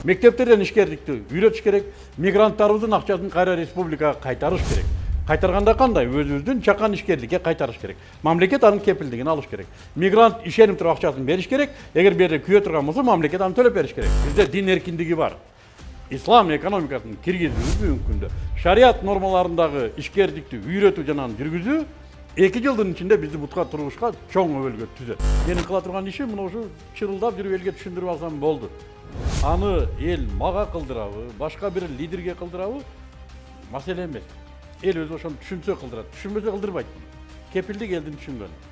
Мектептерден ишкердикти үйрөтүш керек, мигранттарыбыздын акчасын кайра республикага кайтарыш керек. Кайтарганда кандай? Өзүбүздүн чакан ишкерликке кайтарыш керек. Мамлекет анын кепилдигин алыш керек. Мигрант ишенип туруп акчасын бериш керек. Эгер бул жерде күйө турган болсо, мамлекет аны төлөп бериш керек. Бизде дин эркиндиги бар. Ислам экономикасын киргизүү бүгүнкү күндө шарият нормаларындагы ишкердикти үйрөтүү жана жүргүзүү 2 жылдын ичинде бизди бутка турушка чоң өбөлгө түзөт. Менин кыла турган ишим мына ушу чырылдап жүрүп элге түшүндүрүп алсам болду. Аны эл мага кылдырабы, башка бир лидерге кылдырабы? Маселе эмес. Эл өзү ошону түшүнсө кылдырат, түшүнбөсө кылдырбайт. Кепилдик элдин түшүнгөнү.